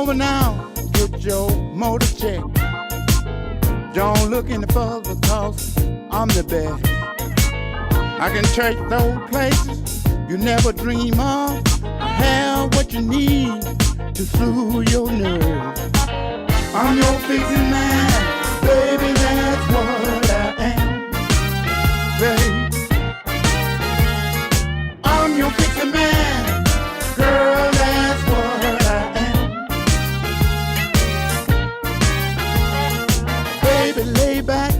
over now, get your motor check. Don't look any further, cause I'm the best. I can take those places you never dream of. I have what you need to soothe your nerves. I'm your fixing man, baby, that's what I am. Baby, I'm your fixing man, girl, that's what I am. Baby, lay back,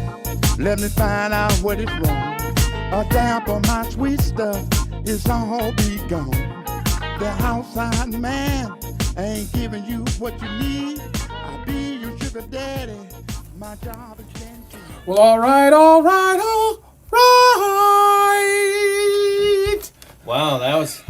let me find out what is wrong. A damp of my sweet stuff is all be gone. The outside man ain't giving you what you need. I'll be your sugar daddy. My job is gentle. Well, all right. Wow, that was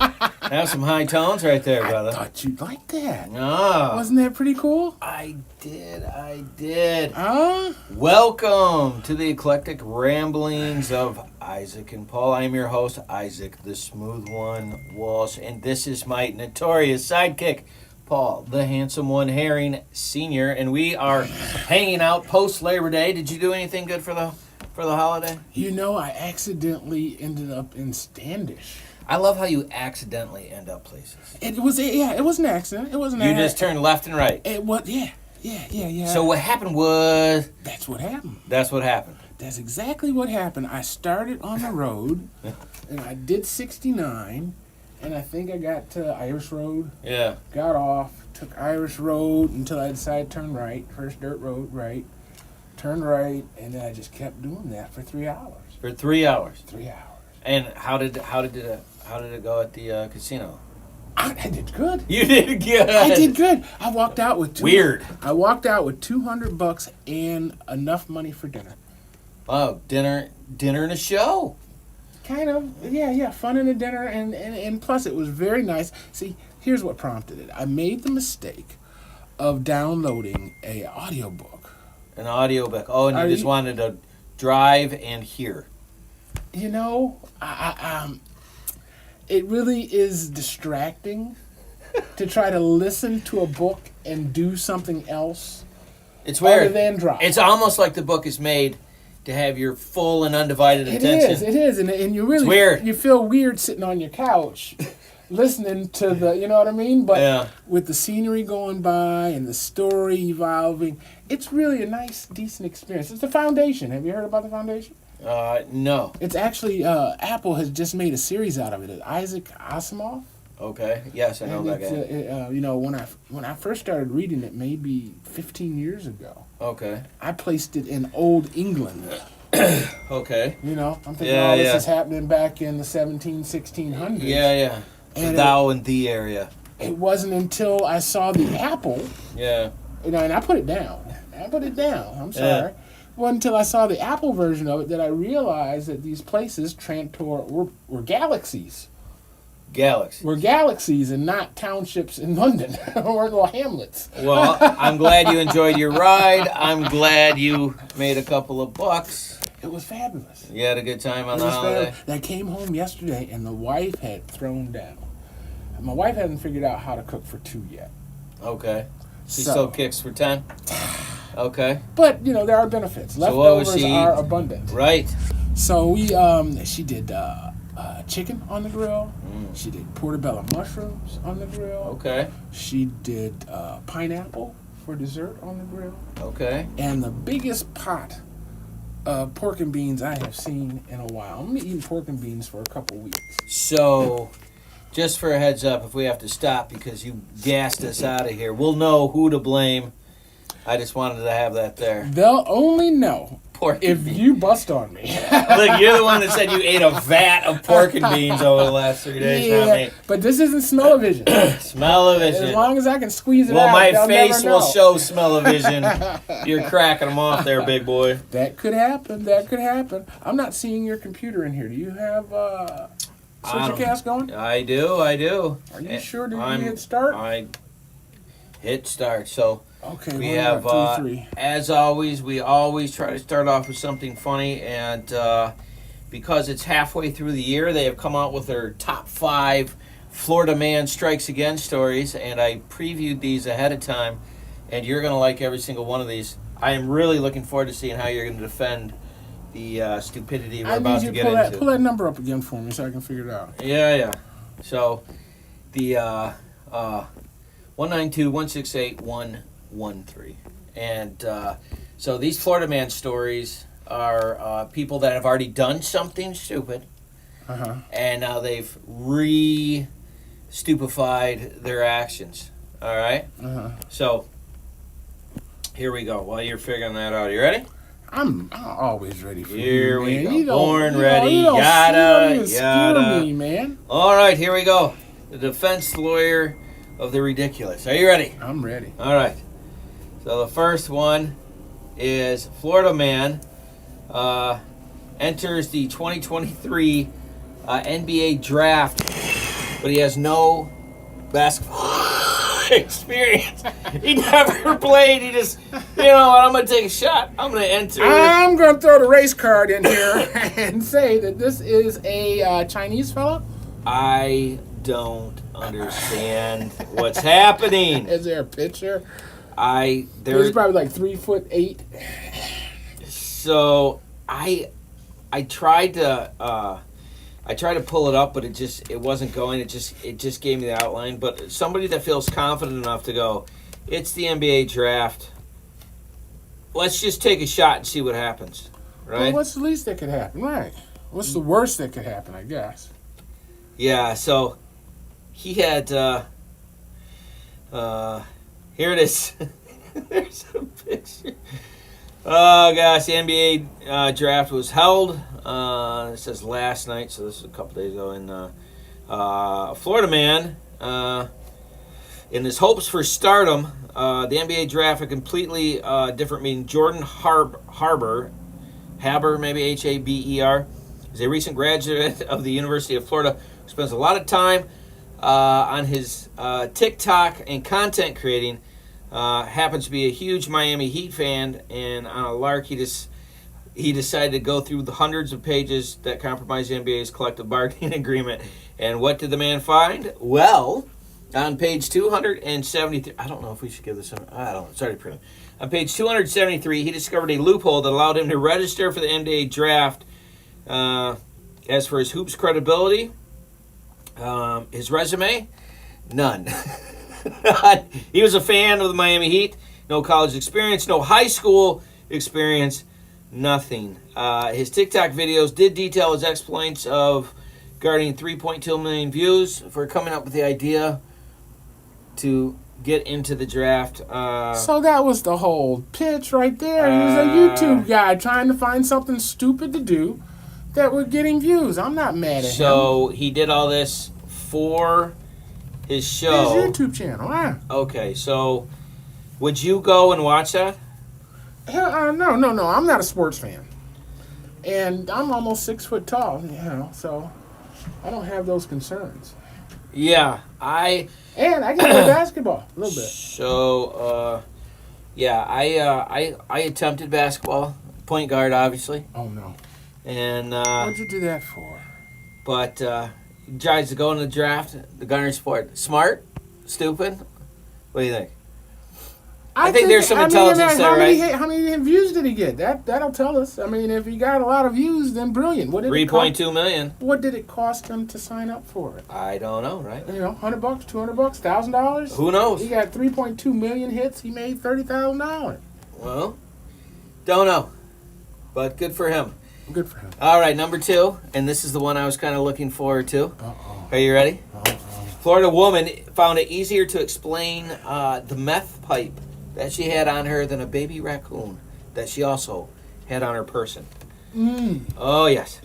some high tones right there, I brother. thought you'd like that. Ah, Wasn't that pretty cool? I did. Huh? Welcome to the eclectic ramblings of Isaac and Paul. I'm your host, Isaac, the smooth one, Walsh, and this is my notorious sidekick, Paul, the handsome one, Herring Sr., and we are hanging out post Labor Day. Did you do anything good for the holiday? You know, I accidentally ended up in Standish. I love how you accidentally end up places. It was an accident. It wasn't. You just turned left and right. It was, yeah. So what happened was... That's what happened. That's what happened. That's exactly what happened. I started on the road, and I did 69, and I think I got to Irish Road. Yeah. Got off, took Irish Road until I decided to turn right. First dirt road, right. Turned right, and then I just kept doing that for 3 hours. For 3 hours. 3 hours. And how did it go at the casino? I did good. You did good. I did good. I walked out with Weird. I walked out with $200 and enough money for dinner. Oh, dinner and a show. Kind of, yeah, fun in a dinner, and plus it was very nice. See, here's what prompted it. I made the mistake of downloading a audiobook. An audiobook. Oh, and you just wanted to drive and hear. You know, it really is distracting to try to listen to a book and do something else. It's weird. Other than drive. It's almost like the book is made to have your full and undivided attention. It is, and you really, it's weird. You feel weird sitting on your couch listening to the, you know what I mean? But yeah. With the scenery going by and the story evolving, it's really a nice, decent experience. It's The Foundation. Have you heard about The Foundation? No. It's actually, Apple has just made a series out of it. It's Isaac Asimov. Okay. Yes, I know that guy. You know, when I first started reading it, maybe 15 years ago, okay, I placed it in Old England. Okay. You know, I'm thinking this is happening back in the 1600s. Yeah. And thou and thee area. It wasn't until I saw the apple. Yeah. You know, and I put it down. I'm sorry. Yeah. It wasn't until I saw the Apple version of it that I realized that these places, Trantor, were galaxies. We're galaxies and not townships in London or little hamlets. Well, I'm glad you enjoyed your ride. I'm glad you made a couple of bucks. It was fabulous. You had a good time on the holiday? I came home yesterday and the wife had thrown down. My wife hasn't figured out how to cook for 2 yet. Okay. She still kicks for 10? Okay. But, you know, there are benefits. So what was Leftovers are abundant. Right. So she did chicken on the grill. She did portobello mushrooms on the grill. Okay. She did pineapple for dessert on the grill. Okay. And the biggest pot of pork and beans I have seen in a while. I'm going to be eating pork and beans for a couple weeks. So, just for a heads up, if we have to stop because you gassed us out of here, we'll know who to blame. I just wanted to have that there. They'll only know pork if you bust on me. Look, you're the one that said you ate a vat of pork and beans over the last 3 days. Yeah, not me. but this isn't smell-o-vision. Smell-o-vision. As long as I can squeeze it well, out, my face never know. will show smell-o-vision. You're cracking them off there, big boy. That could happen. I'm not seeing your computer in here. Do you have SwitcherCast going? I do. Are you sure? Did you hit start? I hit start. So okay, we have, 3. as always, we always try to start off with something funny. And because it's halfway through the year, they have come out with their top 5 Florida Man Strikes Again stories, and I previewed these ahead of time, and you're going to like every single one of these. I am really looking forward to seeing how you're going to defend the stupidity we're about to get into. Pull that number up again for me so I can figure it out. Yeah. So, the 192-168-113. And so these Florida Man stories are people that have already done something stupid, and now they've stupefied their actions. All right? So, here we go. While you're figuring that out, you ready? I'm always ready for here you, we man. go. Born ready. You don't Yada. scare me, man. All right, here we go. The defense lawyer of the ridiculous. Are you ready? I'm ready. All right. So the first one is Florida Man enters the 2023 NBA draft, but he has no basketball experience. He never played. He just, you know what, I'm going to take a shot. I'm going to enter. I'm going to throw the race card in here and say that this is a Chinese fellow. I don't understand what's happening. Is there a picture? There's probably like 3'8". So I tried to pull it up, but it wasn't going. It just gave me the outline. But somebody that feels confident enough to go, it's the NBA draft. Let's just take a shot and see what happens, right? Well, what's the least that could happen, right? What's the worst that could happen? I guess. Yeah. So he had. Here it is. There's a picture. Oh gosh, the NBA draft was held. It says last night, so this is a couple days ago. And Florida Man, in his hopes for stardom, the NBA draft a completely different meaning. Jordan Haber, maybe Haber, is a recent graduate of the University of Florida who spends a lot of time on his TikTok and content creating. Happens to be a huge Miami Heat fan, and on a lark, he decided to go through the hundreds of pages that compromise the NBA's collective bargaining agreement. And what did the man find? Well, on page 273, I don't know if we should give this one. I don't know. It's already printed. On page 273, he discovered a loophole that allowed him to register for the NBA draft. As for his hoops credibility, his resume, none. He was a fan of the Miami Heat. No college experience, no high school experience, nothing. His TikTok videos did detail his exploits of garnering 3.2 million views for coming up with the idea to get into the draft. So that was the whole pitch right there. He was a YouTube guy trying to find something stupid to do that would get him views. I'm not mad at him. So he did all this for his show. His YouTube channel, huh? Okay, so would you go and watch that? Hell, no. I'm not a sports fan. And I'm almost 6 foot tall, so I don't have those concerns. Yeah, And I can play basketball a little bit. So, I attempted basketball, point guard, obviously. Oh, no. And What'd you do that for? But tries to go in the draft, the Garner sport. Smart, stupid. What do you think? I think there's some intelligence there, right? How many views did he get? That'll tell us. I mean, if he got a lot of views, then brilliant. 3.2 million. What did it cost him to sign up for it? I don't know, right? $100, $200, $1,000. Who knows? He got 3.2 million hits. He made $30,000. Well, don't know, but good for him. Good for him. All right, number 2, and this is the one I was kind of looking forward to. Uh-oh. Are you ready? Uh-oh. Florida woman found it easier to explain the meth pipe that she had on her than a baby raccoon that she also had on her person. Oh, yes.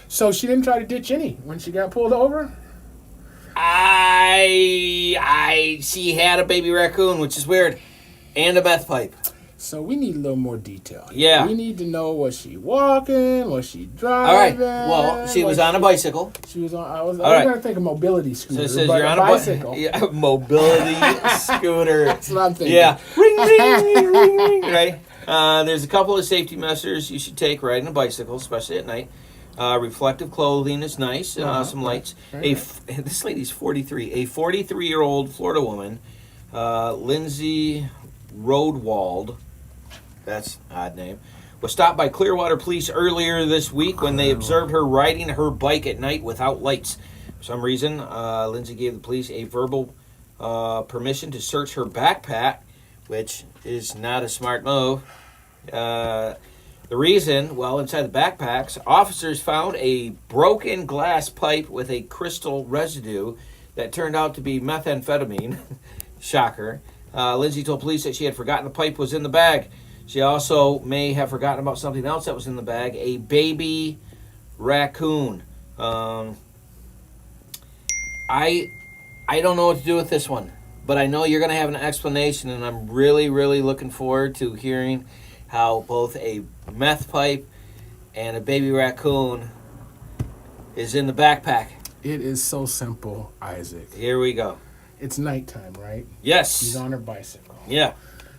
So she didn't try to ditch any when she got pulled over? She had a baby raccoon, which is weird, and a meth pipe. So we need a little more detail. Yeah. We need to know, was she walking? Was she driving? All right. Well, she was on a bicycle. She was on. I was right. going to think a mobility scooter. So it says but you're on a a bicycle. mobility scooter. That's what I'm thinking. Yeah. Ring, ring, ring, ring. Right. There's a couple of safety measures you should take riding a bicycle, especially at night. Reflective clothing is nice. Some lights. Right. This lady's 43. A 43-year-old Florida woman, Lindsay Rodewald, that's an odd name, was stopped by Clearwater police earlier this week when they observed her riding her bike at night without lights. For some reason, Lindsay gave the police a verbal permission to search her backpack, which is not a smart move. The reason, well, inside the backpacks, officers found a broken glass pipe with a crystal residue that turned out to be methamphetamine. Shocker. Lindsay told police that she had forgotten the pipe was in the bag. She also may have forgotten about something else that was in the bag, a baby raccoon. I don't know what to do with this one, but I know you're going to have an explanation, and I'm really, really looking forward to hearing how both a meth pipe and a baby raccoon is in the backpack. It is so simple, Isaac. Here we go. It's nighttime, right? Yes. She's on her bicycle. Yeah.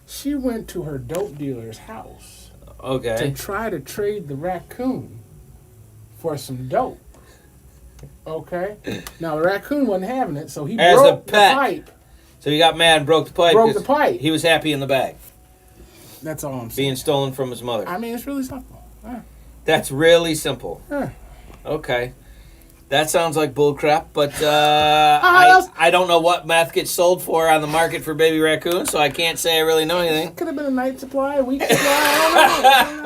She went to her dope dealer's house to Okay. try to trade the raccoon for some dope. Okay? Now, the raccoon wasn't having it, so he As broke a the pet. pipe. So he got mad and broke the pipe. Broke 'cause the pipe. He was happy in the bag, That's all I'm saying. being stolen from his mother. I mean, it's really simple. Yeah. That's really simple. Yeah. Okay. That sounds like bullcrap, but else? I don't know what meth gets sold for on the market for baby raccoons, so I can't say I really know anything. Could have been a night supply, a week supply. I don't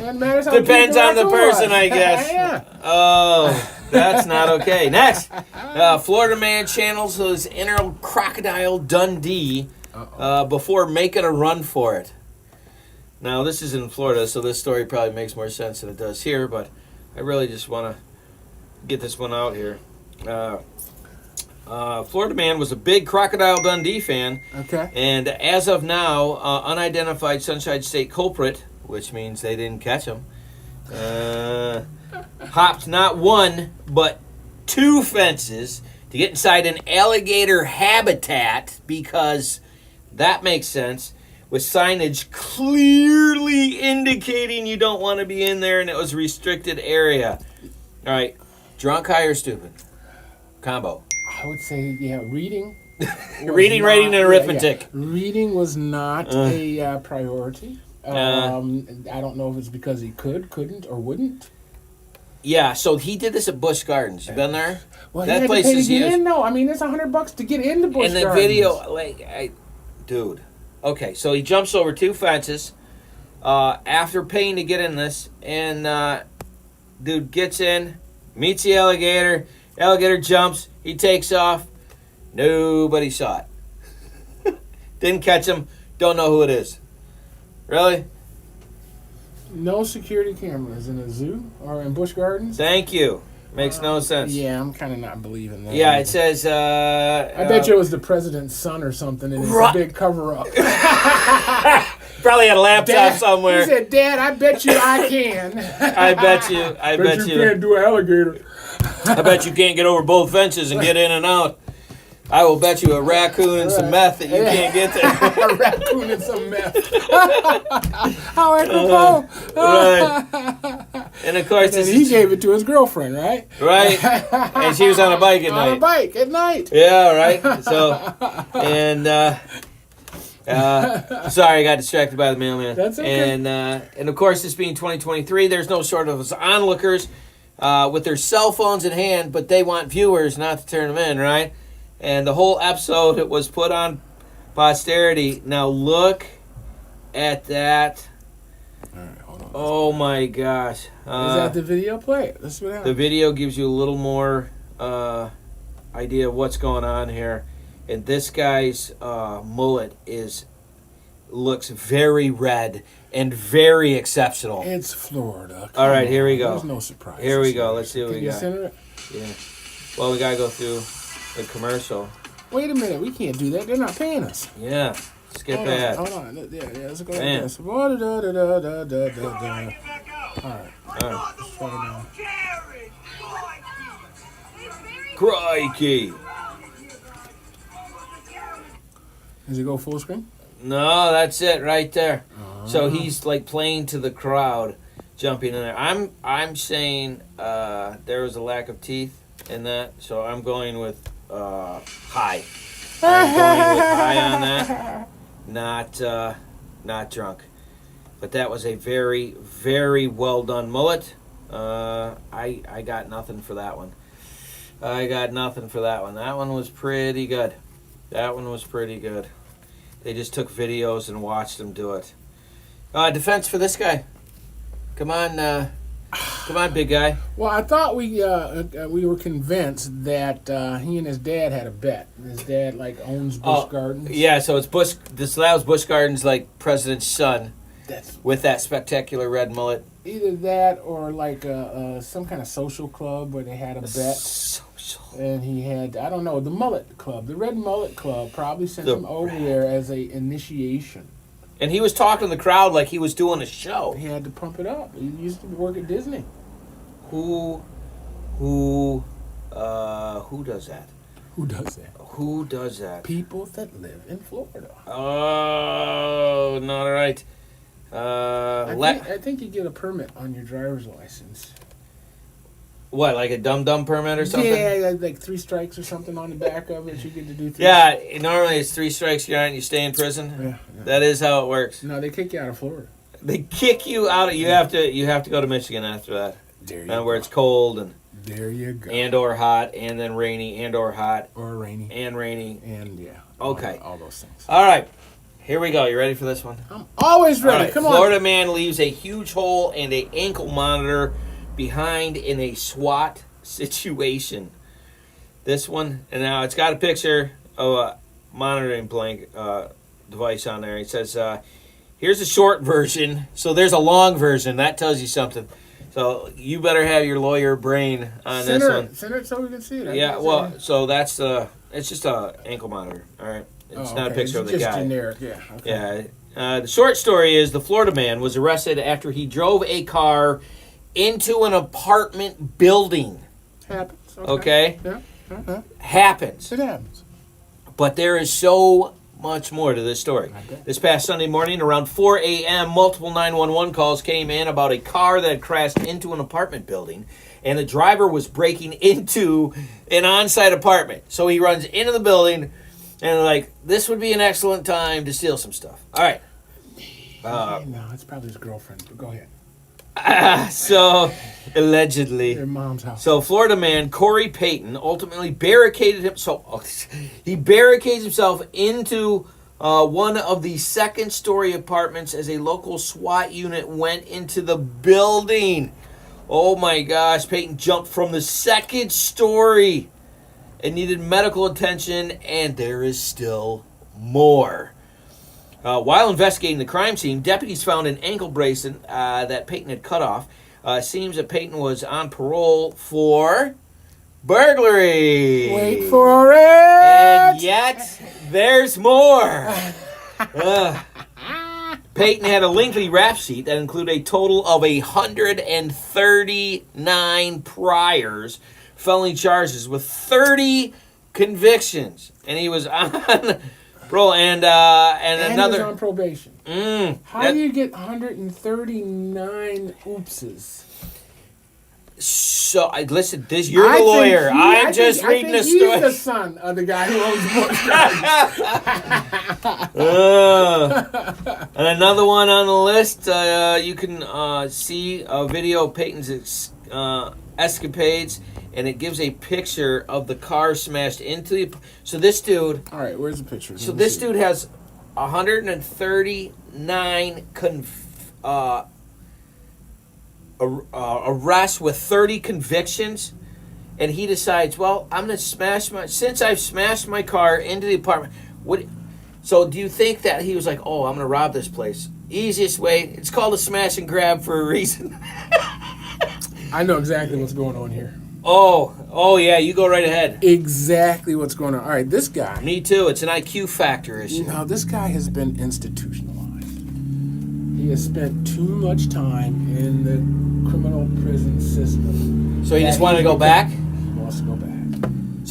know. It matters how Depends cute on the raccoon person, was. I guess. Yeah. Oh, that's not okay. Next, Florida man channels his inner crocodile Dundee before making a run for it. Now, this is in Florida, so this story probably makes more sense than it does here, but I really just want to get this one out here. Florida man was a big Crocodile Dundee fan, Okay. and as of now, unidentified Sunshine State culprit, which means they didn't catch him, hopped not one, but two fences to get inside an alligator habitat, because that makes sense, with signage clearly indicating you don't want to be in there and it was a restricted area. All right, drunk, high, or stupid? Combo. I would say, yeah, reading. Reading, writing, and arithmetic. Reading was not a priority. I don't know if it's because he couldn't, or wouldn't. Yeah, so he did this at Busch Gardens. You been there? Well, That he had place to pay is to get huge. in, though. I mean, it's $100 to get into Busch In the Gardens. video, dude. Okay, so he jumps over two fences after paying to get in this, and dude gets in, meets the alligator. Alligator jumps. He takes off. Nobody saw it. Didn't catch him. Don't know who it is. Really? No security cameras in a zoo or in Busch Gardens. Thank you. Makes no sense. Yeah, I'm kind of not believing that. Yeah, it says. I bet you it was the president's son or something, and it's Right. a big cover-up. Probably had a laptop Dad, somewhere. He said, "Dad, I bet you I can." I bet you. I bet you you. can't do an alligator. I bet you can't get over both fences and get in and out. I will bet you a raccoon and some meth that you can't get there. A raccoon and some meth. How apropos. Right. And of course, And this he is gave it to his girlfriend, right? right. And she was on a bike at On a night. bike at night. Yeah, right. So, and sorry, I got distracted by the mailman. That's okay. And of course, this being 2023, there's no short of onlookers with their cell phones in hand, but they want viewers not to turn them in, right? And the whole episode, it was put on posterity. Now look at that. All right, hold on. Oh my gosh. Is that the video? Play it. Let's see what The happens. video gives you a little more idea of what's going on here. And this guy's mullet looks very red and very exceptional. It's Florida. All right, Come here we on. go. There's no surprise. Here we go. Let's see what Can we you got. center it? Yeah. Well, we gotta go through the commercial. Wait a minute. We can't do that. They're not paying us. Yeah. Skip Hold that. on. Hold on. Yeah, let's go Man. like this. Da-da-da-da-da-da-da. All right. All right. Let's try it now. Crikey. Does it go full screen? No, that's it right there. So he's like playing to the crowd. jumping in there. I'm saying there was a lack of teeth in that, so I'm going with high. I'm going with high on that, not drunk. But that was a very, very well done mullet. I got nothing for that one. That one was pretty good. They just took videos and watched him do it. Defense for this guy. Come on, big guy. Well, I thought we were convinced that he and his dad had a bet. His dad owns Busch Gardens. Yeah, so it's Busch. That was Busch Gardens, president's son, with that spectacular red mullet. Either that or some kind of social club where they had a bet. Social. And he had, I don't know, the mullet club, the red mullet club probably sent him over there as a initiation. And he was talking to the crowd like he was doing a show. He had to pump it up. He used to work at Disney. Who does that? Who does that? People that live in Florida. Oh, not right. I think you get a permit on your driver's license. What, like a dum-dum permit or something? Yeah, like 3 strikes or something on the back of it. You get to do 3. Yeah, normally it's 3 strikes you're out and you stay in prison. Yeah. That is how it works. No, they kick you out of Florida. They kick you out. You have to go to Michigan after that. There you go. Where it's cold and there you go. And or hot, and then rainy, and or hot. Or rainy. And rainy. And yeah. Okay. All those things. All right. Here we go. You ready for this one? I'm always ready. All right. Come on. Florida man leaves a huge hole and a ankle monitor behind in a SWAT situation. This one, and now it's got a picture of a monitoring blank device on there. It says, here's a short version. So there's a long version. That tells you something. So you better have your lawyer brain on this one. Send it so we can see it. Yeah, well, so that's it's just a ankle monitor. All right, it's not a picture of the just guy. Generic, yeah. Okay. Yeah. The short story is the Florida man was arrested after he drove a car into an apartment building. Happens. Okay. Yeah. Happens. It happens. But there is so much more to this story. This past Sunday morning, around 4 a.m., multiple 911 calls came in about a car that had crashed into an apartment building, and the driver was breaking into an on-site apartment. So he runs into the building, and this would be an excellent time to steal some stuff. All right. No, it's probably his girlfriend, but go ahead. So, allegedly. Their mom's house. So, Florida man Corey Payton ultimately barricaded himself. He barricades himself into one of the second-story apartments as a local SWAT unit went into the building. Oh my gosh! Payton jumped from the second story and needed medical attention, and there is still more. While investigating the crime scene, deputies found an ankle bracelet that Payton had cut off. Seems that Payton was on parole for burglary. Wait for it! And yet, there's more. Payton had a lengthy rap sheet that included a total of 139 priors, felony charges with 30 convictions. And he was on... Bro, and another... He was on probation. How do you get 139 oopses? So, listen, you're the lawyer. I'm just reading the story. He's the son of the guy who owns Busch And another one on the list, you can see a video of Payton's escapades, and it gives a picture of the car smashed into the... So this dude... All right, where's the picture? So this dude has 139 arrests with 30 convictions, and he decides, well, I'm going to since I've smashed my car into the apartment, so do you think that he was like, oh, I'm going to rob this place? Easiest way, it's called a smash and grab for a reason. I know exactly what's going on here. Oh yeah, you go right ahead. Exactly what's going on. All right, this guy. Me too. It's an IQ factor issue. Now, this guy has been institutionalized. He has spent too much time in the criminal prison system. So he just wanted to go back? He wants to go back.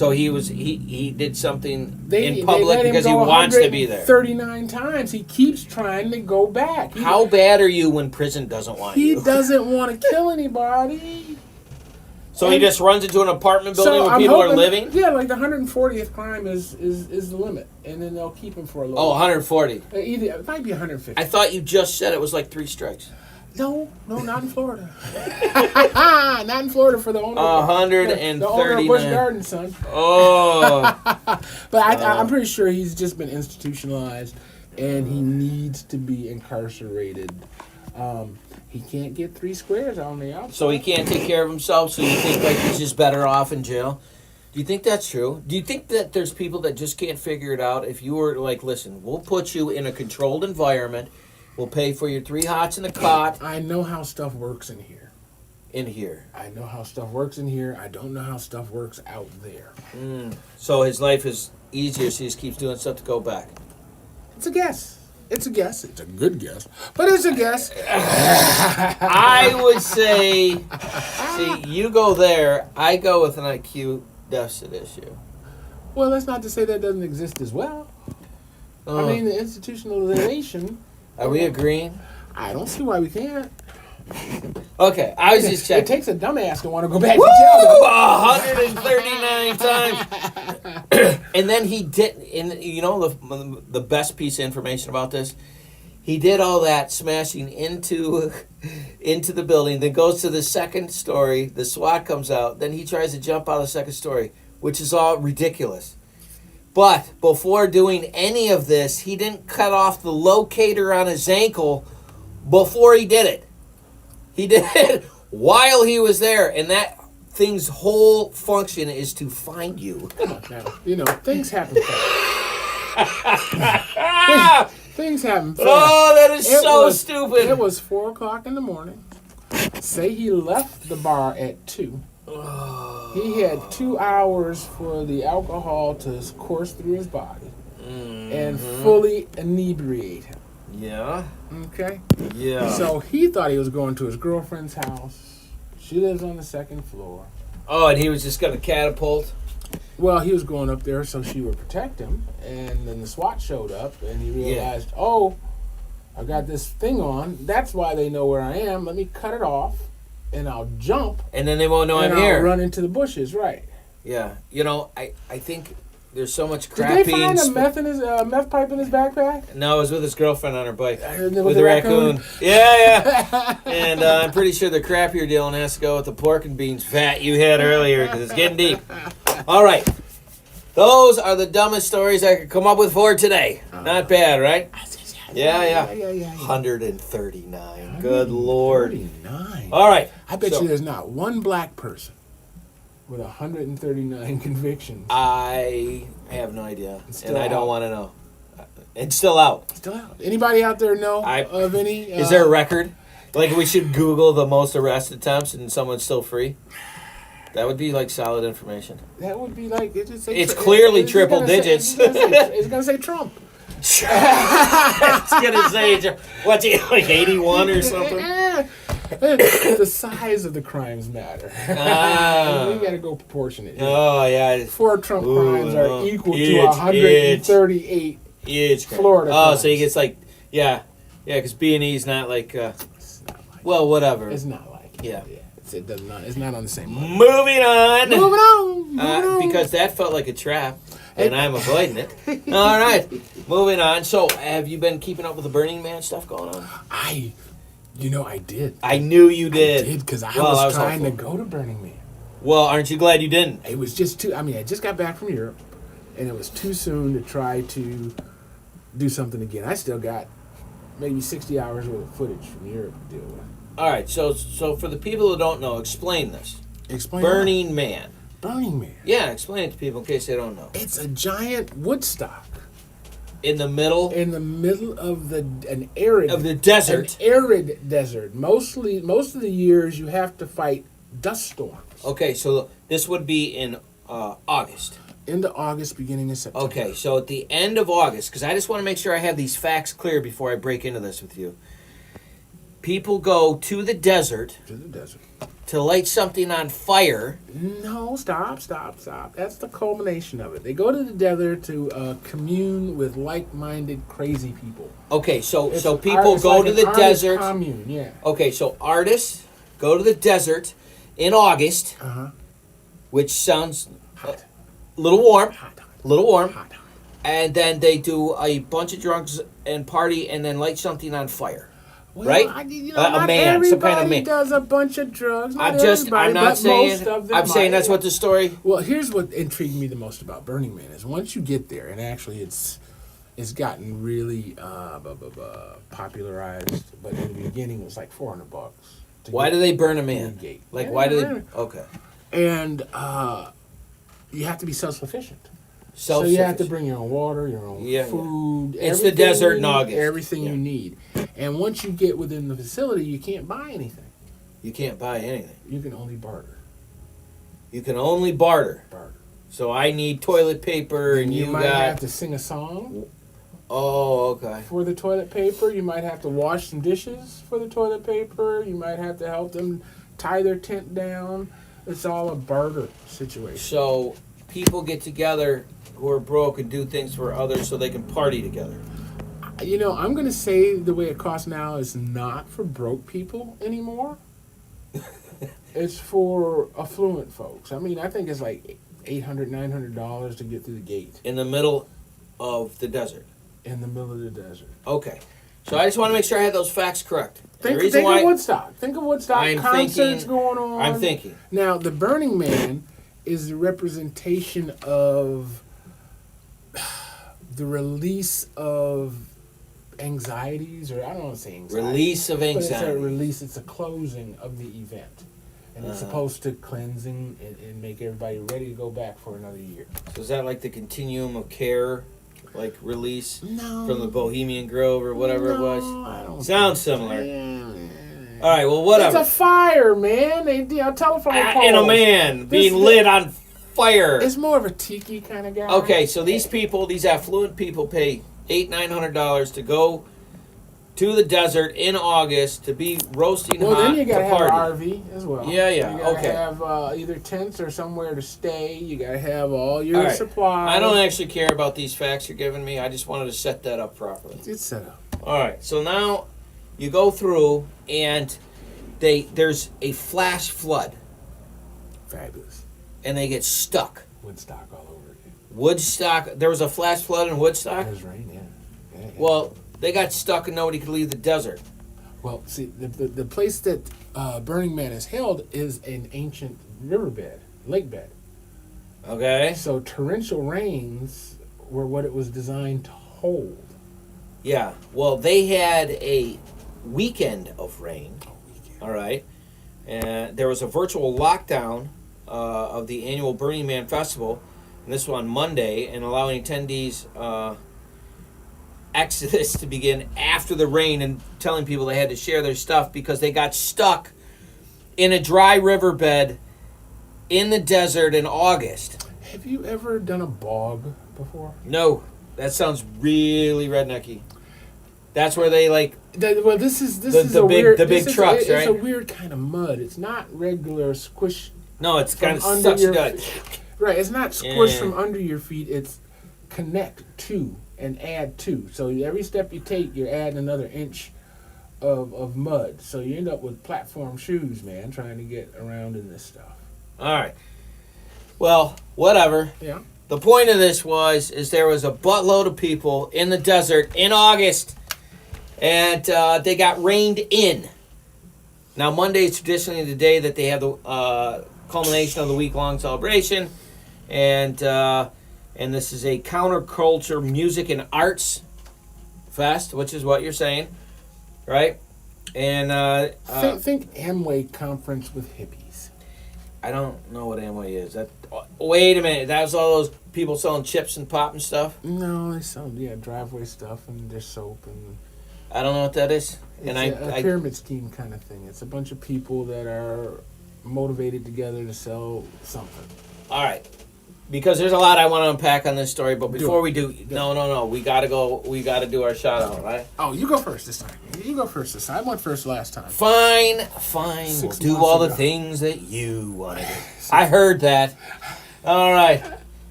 So he did something They in let public him because he go wants to be there. 39 times. He keeps trying to go back. How bad are you when prison doesn't want He you? doesn't want to kill anybody. So he just runs into an apartment building where I'm people are hoping- living? Yeah, like the 140th crime is the limit, and then they'll keep him for a little. Oh, 140. Either it might be 150. I thought you just said it was like 3 strikes. No, not in Florida. Not in Florida for the owner. The owner of Busch 139. Gardens, son. Oh. But I'm pretty sure he's just been institutionalized, and he needs to be incarcerated. He can't get 3 squares on the outside. So he can't take care of himself, so you think like he's just better off in jail? Do you think that's true? Do you think that there's people that just can't figure it out? If you were like, listen, we'll put you in a controlled environment, we'll pay for your 3 hots in the cot. I know how stuff works in here. In here. I know how stuff works in here. I don't know how stuff works out there. So his life is easier, so he just keeps doing stuff to go back. It's a guess. It's a guess. It's a good guess. But it's a guess. I would say, see, you go there, I go with an IQ deficit issue. Well, that's not to say that doesn't exist as well. I mean, the institutionalization. Are we agreeing? I don't see why we can't. Okay, I was just It checking. takes a dumbass to want to go back to jail. 139 times. And then he did, and you know the best piece of information about this? He did all that smashing into the building, then goes to the second story, the SWAT comes out, then he tries to jump out of the second story, which is all ridiculous. But before doing any of this, he didn't cut off the locator on his ankle before he did it. He did it while he was there, and that thing's whole function is to find you. Come on now. You know, things happen fast. Things happen fast. Oh, that is so It stupid. was 4 o'clock in the morning. Say he left the bar at 2. He had 2 hours for the alcohol to course through his body and fully inebriate him. Yeah. Okay? Yeah. So he thought he was going to his girlfriend's house. She lives on the 2nd floor. Oh, and he was just going to catapult? Well, he was going up there so she would protect him. And then the SWAT showed up and he realized, oh, I got this thing on. That's why they know where I am. Let me cut it off and I'll jump. And then they won't know and I'm I'll here. run into the bushes, right. Yeah. You know, I think there's so much Did crap they find being... a meth pipe in his backpack? No, I was with his girlfriend on her bike. With With the the raccoon? raccoon. Yeah. And I'm pretty sure the crap you're dealing has to go with the pork and beans fat you had earlier because it's getting deep. All right. Those are the dumbest stories I could come up with for today. Not bad, right? Yeah. 139. Good Lord. 139. All right. I bet So, you there's not one black person with 139 convictions. I have no idea. Still And I don't out. want to know. It's still out. Still out. Anybody out there know of any? Is there a record? Like we should Google the most arrest attempts and someone's still free? That would be like solid information. That would be like It's clearly triple digits. It's gonna say Trump. It's gonna say what's he like 81 or something? The size of the crimes matter. We gotta go proportionate. Oh yeah, 4 Trump crimes are equal to It's- 138 it's Florida Oh, crimes. so he gets like because B&E's not like It's not like well whatever. It's not like it. Yeah. It's not on the same level. Moving on. Moving on. Because that felt like a trap, and I'm avoiding it. All right, moving on. So, have you been keeping up with the Burning Man stuff going on? I did. I knew you did. I did because I Well, was trying hopeful. to go to Burning Man. Well, aren't you glad you didn't? It was just too. I mean, I just got back from Europe, and it was too soon to try to do something again. I still got maybe 60 hours worth of footage from Europe to deal with. All right, so for the people who don't know, explain this. Explain. Burning Man. Burning Man. Yeah, explain it to people in case they don't know. It's a giant Woodstock In the middle in the middle of an arid of the desert. An arid desert. Most of the years you have to fight dust storms. Okay, so this would be in August. Into August, beginning of September. Okay, so at the end of August, because I just want to make sure I have these facts clear before I break into this with you. people go to the desert To the desert. to light something on fire. No, stop. That's the culmination of it. They go to the desert to commune with like-minded crazy people. Okay, so It's people it's go like to an the artist desert. commune, yeah. Okay, so artists go to the desert in August, Uh-huh. which sounds a Hot. little warm, Hot. little warm. Hot. And then they do a bunch of drunks and party and then light something on fire. Well, Right? You A not man, some kind of everybody man. does a bunch of drugs. Not I'm everybody, not but saying, most of them I'm saying might. that's what the story. Well, here's what intrigued me the most about Burning Man is once you get there, and actually it's gotten really popularized. But in the beginning, it was like $400. Why do they burn them the in? gate? Like, Yeah, why do burn 'em. they? Okay. And you have to be self-sufficient. So you have to Self-sufficient. bring your own water, your own Yeah, yeah. food. It's the everything desert in you need, August. Everything Yeah. you need. And once you get within the facility, you can't buy anything. You can't buy anything. You can only barter. You can only barter. Barter. So I need toilet paper, and you you might got. have to sing a song Oh, okay. for the toilet paper. You might have to wash some dishes for the toilet paper. You might have to help them tie their tent down. It's all a barter situation. So people get together who are broke and do things for others so they can party together. You know, I'm going to say the way it costs now is not for broke people anymore. It's for affluent folks. I mean, I think it's like $800, $900 to get through the gate In the middle of the desert. in the middle of the desert. Okay. So I just want to make sure I had those facts correct. Think the reason of why Woodstock. Think of Woodstock. I'm Concerts thinking- going on. I'm thinking. Now, the Burning Man is the representation of the release of anxieties, or I don't want to say anxiety. Release of But it's a anxiety. release, it's a closing of the event. And it's supposed to cleansing and make everybody ready to go back for another year. So is that like the continuum of care, like release No. from the Bohemian Grove or whatever it was? I don't Sounds think- similar. Yeah. All right. Well, It's whatever. a fire, man. They telephone poles. And a man being This- lit on fire. It's more of a tiki kind of guy. Okay, so these people, these affluent people, pay $800-900 to go to the desert in August to be roasting Well, hot then you gotta to have party. an RV as well. Yeah, yeah, You gotta okay. have either tents or somewhere to stay. You gotta have all your All right. supplies. I don't actually care about these facts you're giving me. I just wanted to set that up properly. It's set up. All right, so now you go through and there's a flash flood Fabulous. and they get stuck. Woodstock all over again. Woodstock, there was a flash flood in Woodstock. There's rain, yeah. Yeah, yeah. Well, they got stuck and nobody could leave the desert. Well, see, the place that Burning Man is held is an ancient riverbed, lake bed. Okay. So torrential rains were what it was designed to hold. Yeah. Well, they had a weekend of rain. All right. And there was a virtual lockdown of the annual Burning Man Festival, and this was on Monday, and allowing attendees exodus to begin after the rain, and telling people they had to share their stuff because they got stuck in a dry riverbed in the desert in August. Have you ever done a bog before? No, that sounds really rednecky. That's where they like. Well, this is The a big- weird. the big this is trucks, it's a right? weird kind of mud. It's not regular squish. No, it's From kind of under such your good. Right, it's not squish Yeah. from under your feet. It's connect to and add to. So every step you take, you're adding another inch of mud. So you end up with platform shoes, man, trying to get around in this stuff. All right. Well, whatever. Yeah. The point of this is there was a buttload of people in the desert in August, and they got rained in. Now, Monday is traditionally the day that they have the culmination of the week-long celebration, and this is a counterculture music and arts fest, which is what you're saying, right? And Think Amway conference with hippies. I don't know what Amway is. Wait a minute, that was all those people selling chips and pop and stuff? No, they sell driveway stuff and their soap and I don't know what that is. it's And a I pyramid scheme kind of thing. It's a bunch of people that are motivated together to sell something. all right. because there's a lot I want to unpack on this story. But before it. we do, no, we gotta go. We gotta do our shout out, right? Oh, you go first this time. You go first this time. I went first last time. Fine. We'll do all the things that you want to do. I heard that. All right.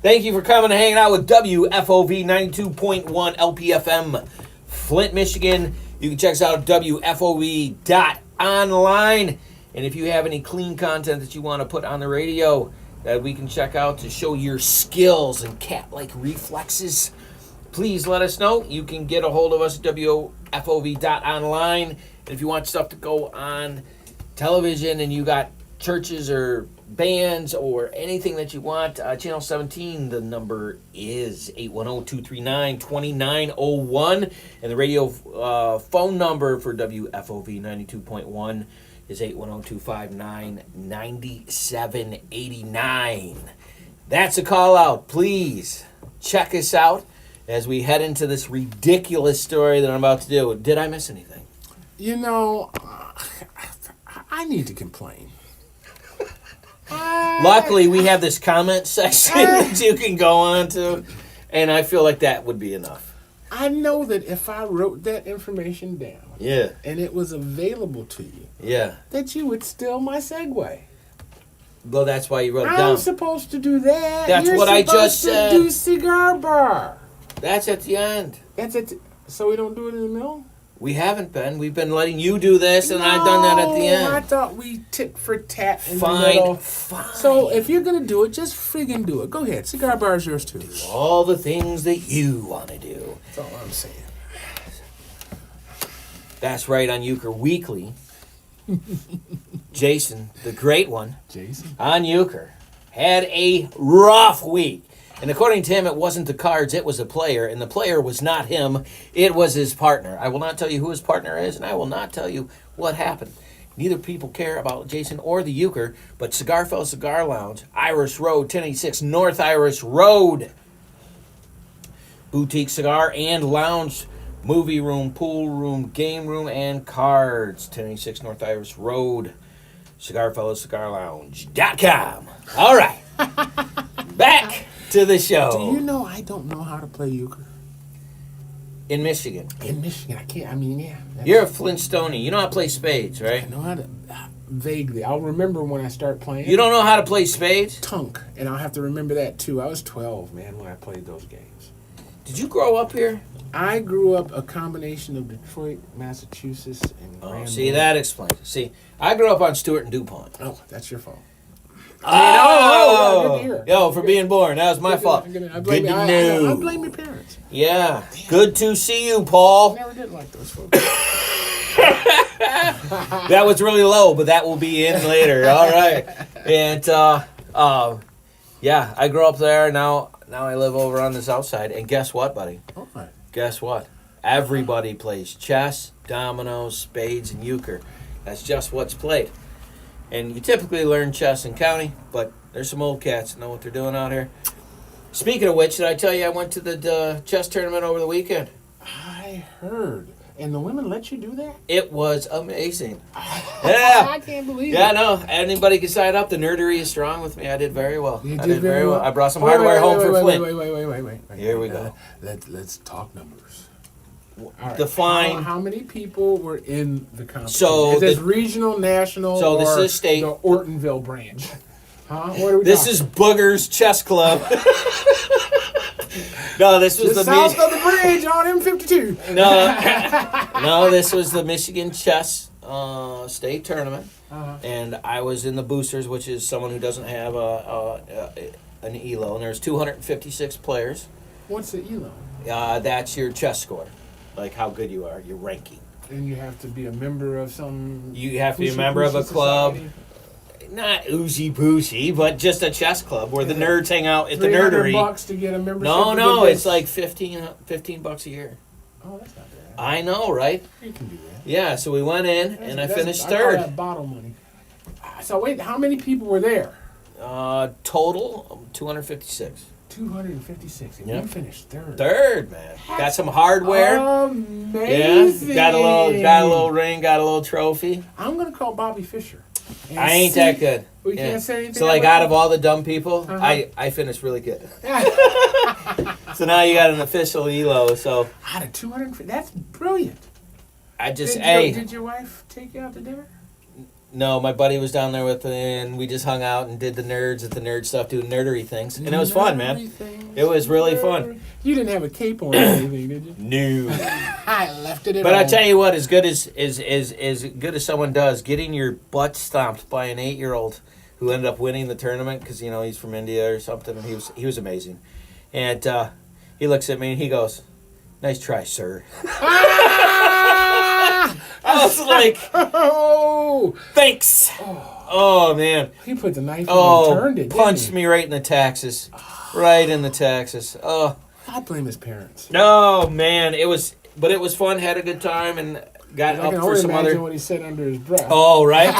Thank you for coming and hanging out with WFOV 92.1 LPFM, Flint, Michigan. You can check us out at WFOV.online. And if you have any clean content that you want to put on the radio that we can check out to show your skills and cat-like reflexes, please let us know. You can get a hold of us at WFOV.online. And if you want stuff to go on television and you got churches or bands or anything that you want, Channel 17, the number is 810-239-2901. And the radio phone number for WFOV 92.1 is 810-259-9789. That's a call out. Please check us out as we head into this ridiculous story that I'm about to do. Did I miss anything? You know, I need to complain. Luckily, we have this comment section that you can go on to, and I feel like that would be enough. I know that if I wrote that information down, Yeah. and it was available to you, Yeah. that you would steal my segue. Well, that's why you wrote it I'm down. supposed to do that. That's You're what I just supposed said. to do cigar bar. That's at the end. That's it. So we don't do it in the middle? We haven't been. We've been letting you do this, and I've done that at the No, I end. thought we tit for tat in the middle. Fine. So if you're going to do it, just friggin' do it. Go ahead. Cigar bar is yours too. All the things that you want to do. That's all I'm saying. That's right on Euchre Weekly. Jason, the great one, Jason? on Euchre, had a rough week. And according to him, it wasn't the cards, it was a player. And the player was not him, it was his partner. I will not tell you who his partner is, and I will not tell you what happened. Neither people care about Jason or the Euchre, but Cigarfell Cigar Lounge, Iris Road, 1086 North Iris Road. Boutique cigar and lounge, movie room, pool room, game room, and cards. 1086 North Iris Road. CigarFellowsCigarLounge.com. All right. Back to the show. Do you know I don't know how to play euchre? In Michigan. In Michigan, I can't. I mean, yeah. You're a Flintstonian. You know how to play spades, right? I know how to. Vaguely. I'll remember when I start playing. You don't know how to play spades? Tunk. And I'll have to remember that too. I was 12, man, when I played those games. Did you grow up here? I grew up a combination of Detroit, Massachusetts, and Oh, see, that explains it. See, I grew up on Stewart and DuPont. Oh, that's your fault. Oh, good to hear. yo, for being born. That was my fault. I Good blame, to I know. blame your parents. Yeah. Good to see you, Paul. I never did like those folks. That was really low, but that will be in later. All right. And yeah, I grew up there. Now I live over on the south side. And guess what, buddy? All right. Guess what? Everybody plays chess, dominoes, spades, and euchre. That's just what's played. And you typically learn chess in county, but there's some old cats that know what they're doing out here. Speaking of which, did I tell you I went to the chess tournament over the weekend? I heard. And the women let you do that? It was amazing. Yeah. I can't believe Yeah, it. no. Anybody can sign up. The nerdery is strong with me. I did very well. You I did very well. I brought some Wait, hardware wait, home wait, for wait, Flint. Wait. Here we go. Let's talk numbers. All right. Define. How many people were in the competition? So is this the- regional, national, So this or is state. the Ortonville branch? Huh? What are we This talking? is Booger's Chess Club. No, this was Just the south of the bridge on M52. No, this was the Michigan Chess State Tournament, Uh-huh. and I was in the boosters, which is someone who doesn't have an ELO, and there's 256 players. What's the ELO? That's your chess score, like how good you are, your ranking. And you have to be a member of some. You have to be a Pushy member of a Pushy club. Society. Not oozy booshy, but just a chess club where the Is it nerds hang out at the $300 nerdery. to get a membership. No, to get it's this? like $15 a year. Oh, that's not bad. I know, right? You can do that. Yeah, so we went in and I finished I call third. that bottle money. So wait, how many people were there? Total 256. 256. And Yeah. you finished third. Third, man. Got some hardware. Amazing. Yeah, got a little ring, got a little trophy. I'm gonna call Bobby Fischer. I ain't that good. We can't say anything. So, like, about out of all the dumb people, I finished really good. So now you got an official ELO. So out of 250, that's brilliant. I just, Did your wife take you out to dinner? No, my buddy was down there with me, and we just hung out and did the nerds at the nerd stuff, doing nerdery things, and it was fun, man. It was really fun. You didn't have a cape on or anything, did you? No. I left it at But home. I tell you what, as good as someone does, getting your butt stomped by an 8-year-old who ended up winning the tournament because he's from India or something, and he was amazing, and he looks at me and he goes, "Nice try, sir." I was like, oh, thanks. Oh man. He put the knife in and turned it. Punched me right in the taxes. Right in the taxes. Oh. I blame his parents. No, man. It was fun. Had a good time and got up for some other. I can only imagine what he said under his breath. Oh, right.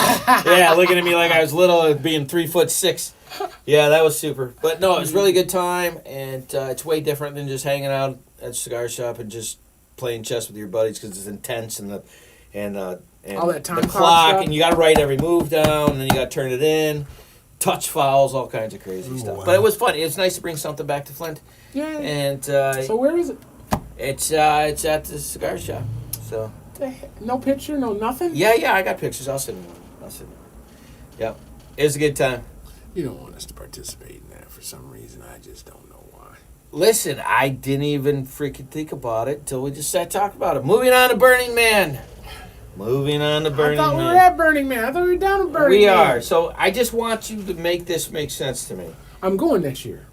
Yeah, looking at me like I was little, being 3'6". Yeah, that was super. But no, it was really good time, and it's way different than just hanging out at a cigar shop and just playing chess with your buddies because it's intense and all that time the clock, and you got to write every move down, and then you got to turn it in, touch fouls, all kinds of crazy stuff. Wow. But it was fun. It was nice to bring something back to Flint. Yeah. And so where is it? It's at the cigar shop. So no picture, no nothing. yeah, I got pictures. I'll send you one. Yep, it was a good time. You don't want us to participate in that for some reason. I just don't know why. Listen, I didn't even freaking think about it until we just sat talking about it. Moving on to Burning Man. I thought we were at Burning Man. I thought we were down at Burning Man. We are. So I just want you to make this make sense to me. I'm going next year.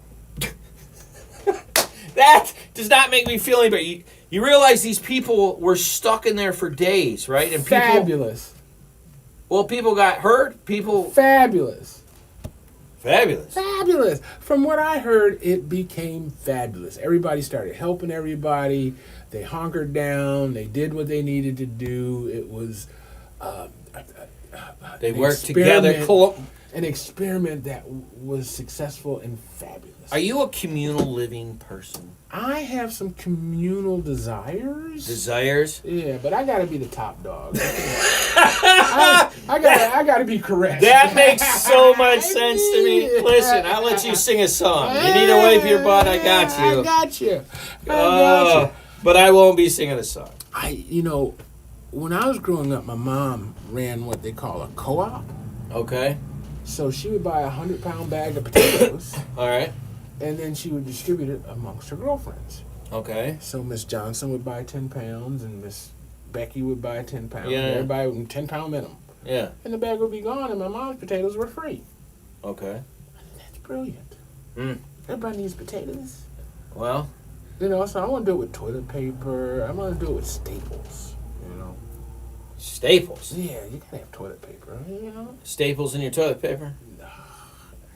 That does not make me feel any better. You realize these people were stuck in there for days, right? And Fabulous. People got hurt. Fabulous. Fabulous. Fabulous. From what I heard, it became fabulous. Everybody started helping everybody. They hunkered down. They did what they needed to do. It was They worked together. An experiment that was successful and fabulous. Are you a communal living person? I have some communal desires. Desires? Yeah, but I gotta be the top dog. I gotta be correct. That makes so much sense to me. Listen, I'll let you sing a song. You need to wave your butt, I got you. I got you. But I won't be singing a song. When I was growing up, my mom ran what they call a co-op. Okay. So she would buy a 100-pound bag of potatoes. All right. And then she would distribute it amongst her girlfriends. Okay. So Miss Johnson would buy 10 pounds, and Miss Becky would buy 10 pounds. Yeah. Everybody would 10-pound minimum. Yeah. And the bag would be gone, and my mom's potatoes were free. Okay. That's brilliant. Mm. Everybody needs potatoes. Well. So I want to do it with toilet paper. I want to do it with staples. Staples? Yeah, you gotta have toilet paper, Staples in your toilet paper? No.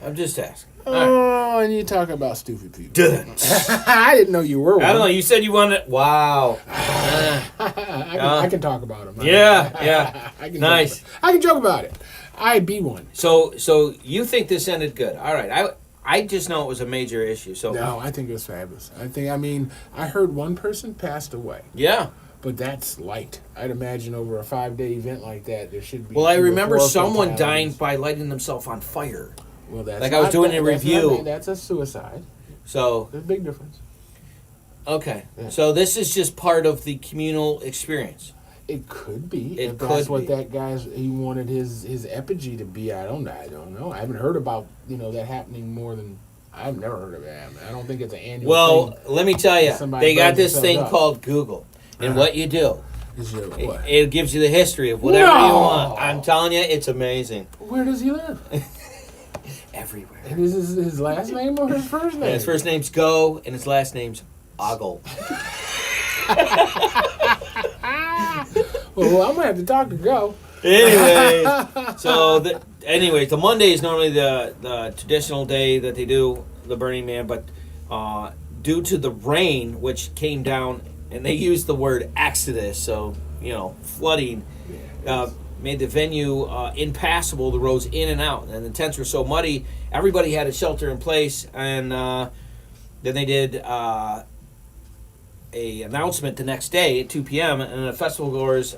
I'm just asking. Oh, and you talk about stupid people. I didn't know you were one. I don't know. You said you wanted. Wow. I can talk about them. Yeah. Nice. I can joke about it. I'd be one. So you think this ended good? All right. I just know it was a major issue. So no, I think it was fabulous. I heard one person passed away. Yeah. But that's light. I'd imagine over a 5-day event like that, there should be. Well, I remember someone dying by lighting themselves on fire. Well, that's like I was doing a review. That's a suicide. So there's a big difference. Okay, yeah. So this is just part of the communal experience. It could be. It could that's be. what that he wanted his effigy to be. I don't know. I haven't heard about that happening more than. I've never heard of it. I don't think it's an annual thing. Well, let me tell you, they got this thing up. called Google. And what you do, what? It gives you the history of whatever you want. I'm telling you, it's amazing. Where does he live? Everywhere. And is his last name or his first name? Yeah, his first name's Go, and his last name's Ogle. Well, I'm gonna have to talk to Go. Anyways, the Monday is normally the traditional day that they do the Burning Man, but due to the rain, which came down. And they used the word exodus, so, flooding, made the venue impassable, the roads in and out. And the tents were so muddy, everybody had a shelter in place. And then they did a announcement the next day at 2 p.m. And the festival goers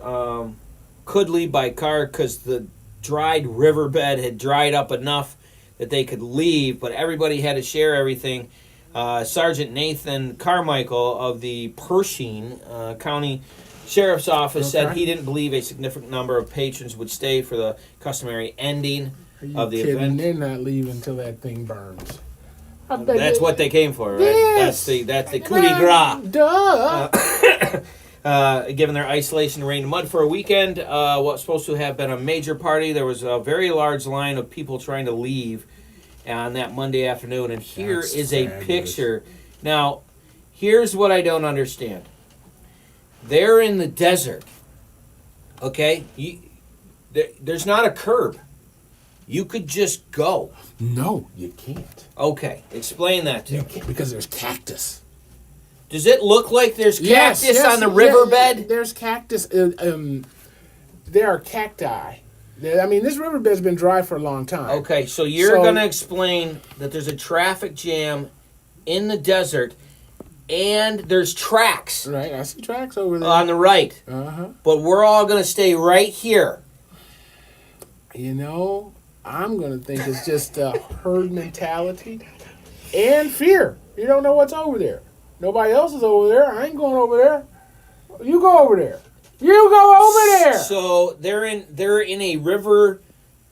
could leave by car because the dried riverbed had dried up enough that they could leave, but everybody had to share everything. Sergeant Nathan Carmichael of the Pershing County Sheriff's Office said he didn't believe a significant number of patrons would stay for the customary ending of the event. They're not leaving until that thing burns. That's what they came for, right? Yes. That's the coup de grace. Duh. Given their isolation, rain, and mud for a weekend, what was supposed to have been a major party, there was a very large line of people trying to leave on that Monday afternoon. And here is a picture. Now, here's what I don't understand. They're in the desert, okay? There's not a curb. You could just go. No, you can't. Okay, explain that to me. You can't because there's cactus. Does it look like there's cactus on the riverbed? There's cactus. There are cacti. This riverbed's been dry for a long time. Okay, so you're going to explain that there's a traffic jam in the desert, and there's tracks. Right, I see tracks over there. On the right. Uh-huh. But we're all going to stay right here. I'm going to think it's just herd mentality and fear. You don't know what's over there. Nobody else is over there. I ain't going over there. You go over there. You go over there. So they're in a river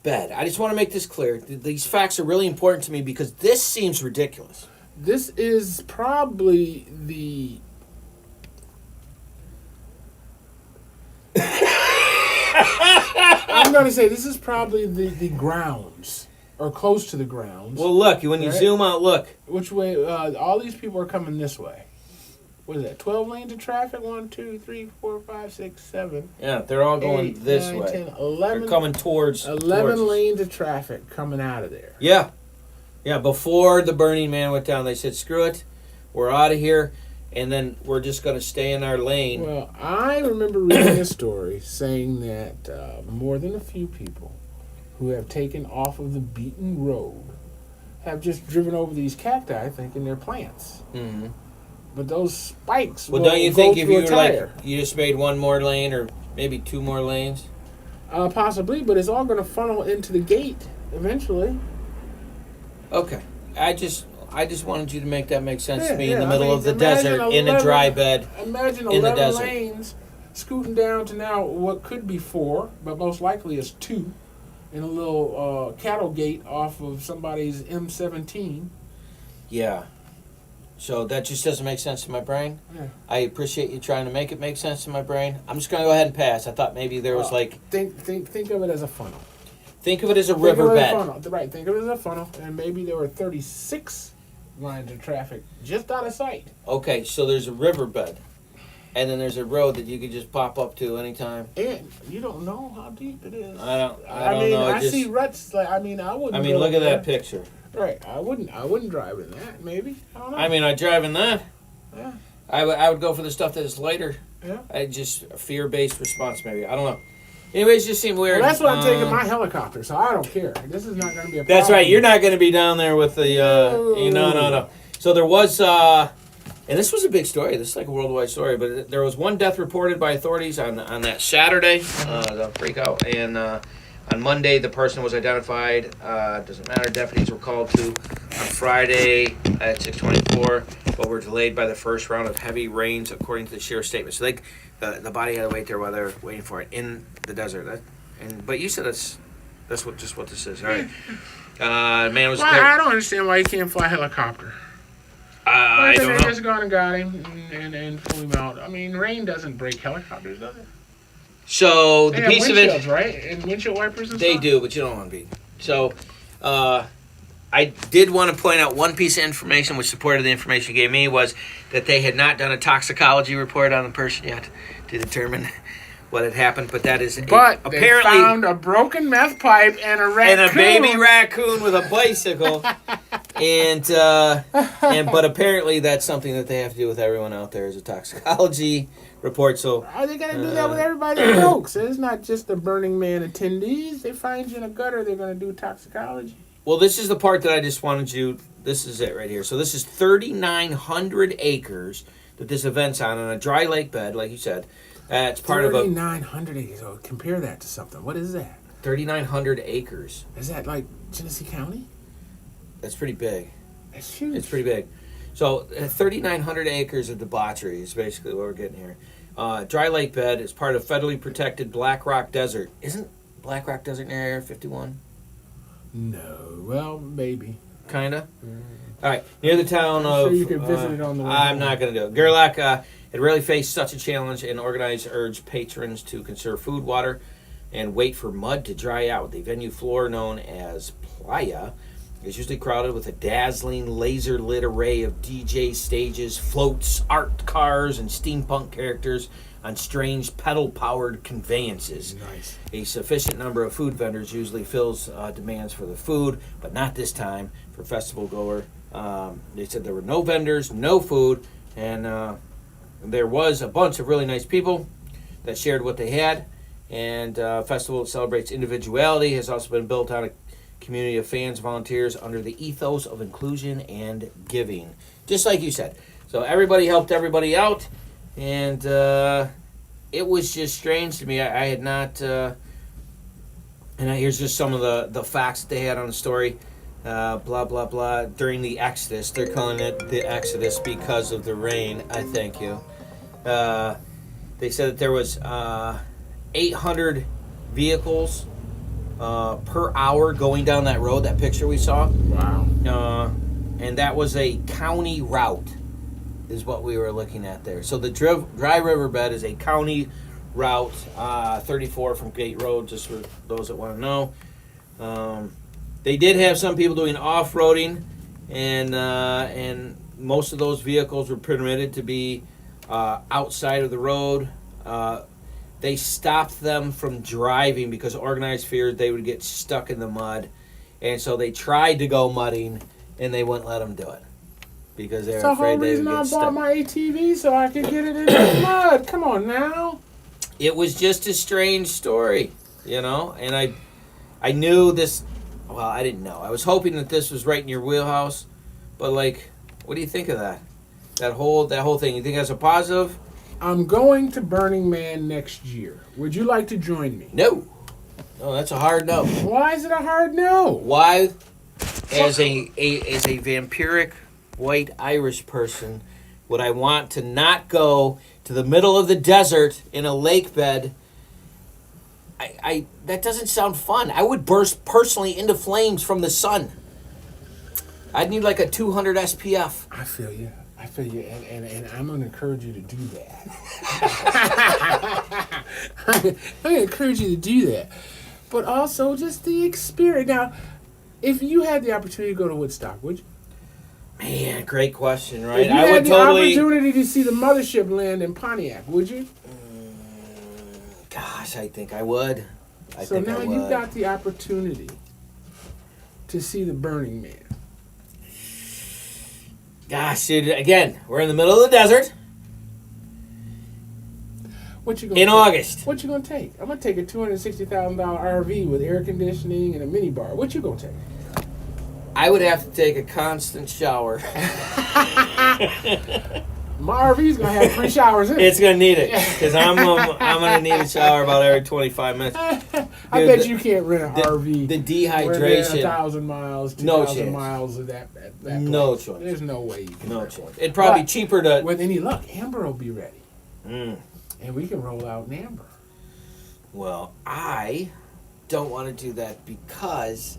bed. I just want to make this clear. These facts are really important to me because this seems ridiculous. This is probably the... I'm going to say this is probably the grounds, or close to the grounds. Well, look, when you zoom out, look. Which way? All these people are coming this way. What is that? 12 lanes of traffic? 1, 2, 3, 4, 5, 6, 7. Yeah, they're all going 8, this 9, way. 10, 11. They're coming towards 11 lanes of traffic coming out of there. Yeah. Yeah, before the Burning Man went down, they said, screw it, we're out of here, and then we're just going to stay in our lane. Well, I remember reading a story saying that more than a few people who have taken off of the beaten road have just driven over these cacti thinking they're plants. Mm-hmm. But those spikes Well, will don't you go think if through you a were tire. like, you just made one more lane or maybe two more lanes? Possibly, but it's all going to funnel into the gate eventually. Okay. I just wanted you to make that make sense to me Yeah, in the middle of the desert, in a dry bed, Imagine in the 11 desert. lanes scooting down to now what could be 4, but most likely is 2, in a little cattle gate off of somebody's M17. Yeah. So that just doesn't make sense to my brain. Yeah. I appreciate you trying to make it make sense to my brain. I'm just going to go ahead and pass. I thought maybe there was Think of it as a funnel. Think of it as a Think of it as a riverbed. funnel. Right, think of it as a funnel, and maybe there were 36 lines of traffic just out of sight. Okay, so there's a riverbed, and then there's a road that you could just pop up to anytime. And you don't know how deep it is. I don't know. I see ruts. I wouldn't. I go look at there. that picture. Right, I wouldn't drive in that. Maybe I don't know. I drive in that. Yeah. I would go for the stuff that is lighter. Yeah. I just a fear-based response, maybe. I don't know. Anyways, just seemed weird. Well, that's what I'm taking my helicopter, so I don't care. This is not going to be a problem. That's right. You're not going to be down there with the. No. So there was, and this was a big story. This is like a worldwide story, but there was one death reported by authorities on that Saturday, the freak out, and on Monday the person was identified. Doesn't matter. Deputies were called to on Friday at 6:24, but were delayed by the first round of heavy rains, according to the sheriff's statement. So the body had to wait there while they were waiting for it in the desert. But you said that's what this is. All right. Man was. I don't understand why you can't fly a helicopter. I don't They know. just gone and got him and flew him out. Rain doesn't break helicopters, does it? So They the have piece of windshields, it, right? And windshield wipers and they stuff? do, but you don't want to be. So, I did want to point out one piece of information which supported the information you gave me was that they had not done a toxicology report on the person yet to determine what had happened. But that is But apparently they found a broken meth pipe and a raccoon. and a baby raccoon with a bicycle, but apparently that's something that they have to do with everyone out there is a toxicology report. So Are they going to do that with everybody that smokes? It's not just the Burning Man attendees. They find you in a gutter, they're going to do toxicology. well, this is the part that I just wanted you. This is it right here. So this is 3,900 acres that this event's on a dry lake bed, like you said. It's part of a 3,900 acres. Oh, compare that to something. What is that? 3,900 acres. Is that like Genesee County? That's pretty big. That's huge. It's pretty big. So 3,900 acres of debauchery is basically what we're getting here. Dry lake bed is part of federally protected Black Rock Desert. Isn't Black Rock Desert near Area 51? No. Well, maybe. Kinda. All right, near the town I'm of. sure you can visit it on the way I'm home. not going to do it. Gerlach had rarely faced such a challenge, and organizers urged patrons to conserve food, water, and wait for mud to dry out. The venue floor, known as Playa, is usually crowded with a dazzling laser-lit array of DJ stages, floats, art cars, and steampunk characters on strange pedal-powered conveyances. Nice. A sufficient number of food vendors usually fills demands for the food, but not this time for festival goer. They said there were no vendors, no food, and there was a bunch of really nice people that shared what they had. And festival celebrates individuality, has also been built on a community of fans, volunteers under the ethos of inclusion and giving, just like you said. So everybody helped everybody out, and it was just strange to me. I had not, and here's just some of the facts that they had on the story. Blah blah blah. During the Exodus, they're calling it the Exodus because of the rain. I thank you. They said that there was 800 vehicles per hour going down that road. That picture we saw. Wow. And that was a county route, is what we were looking at there. So the dry riverbed is a county route, 34 from Gate Road, just for those that want to know. They did have some people doing off-roading, and most of those vehicles were permitted to be outside of the road. They stopped them from driving because organized feared they would get stuck in the mud, and so they tried to go mudding, and they wouldn't let them do it because they were That's the whole afraid they would reason I get bought stuck. my ATV, so I could get it in the mud. Come on now. It was just a strange story, you know, and I knew this. Well, I didn't know. I was hoping that this was right in your wheelhouse, but like, what do you think of that? That whole thing. You think that's a positive? I'm going to Burning Man next year. Would you like to join me? No. No, that's a hard no. Why is it a hard no? Why, as a vampiric white Irish person, would I want to not go to the middle of the desert in a lake bed? I that doesn't sound fun. I would burst personally into flames from the sun. I'd need like a 200 SPF. I feel you. And I'm going to encourage you to do that. I'm going to encourage you to do that. But also just the experience. Now, if you had the opportunity to go to Woodstock, would you? Man, great question, right? If you had the opportunity to see the mothership land in Pontiac, would you? Gosh, I think I would. So now you've got the opportunity to see the Burning Man. Gosh, dude, again, we're in the middle of the desert What you gonna in take? August. What you gonna take? I'm gonna take a $260,000 RV with air conditioning and a mini bar. What you gonna take? I would have to take a constant shower. My RV's gonna have 3 showers in it. It's gonna need it because I'm gonna need a shower about every 25 minutes. I Dude, bet you can't rent an RV. The within dehydration. 1,000 miles, No 2,000 chance. miles of that No place. choice. There's no way you can No rent chance. one. It'd probably be But cheaper to. with any luck, Amber will be ready, Mm. and we can roll out in Amber. Well, I don't want to do that because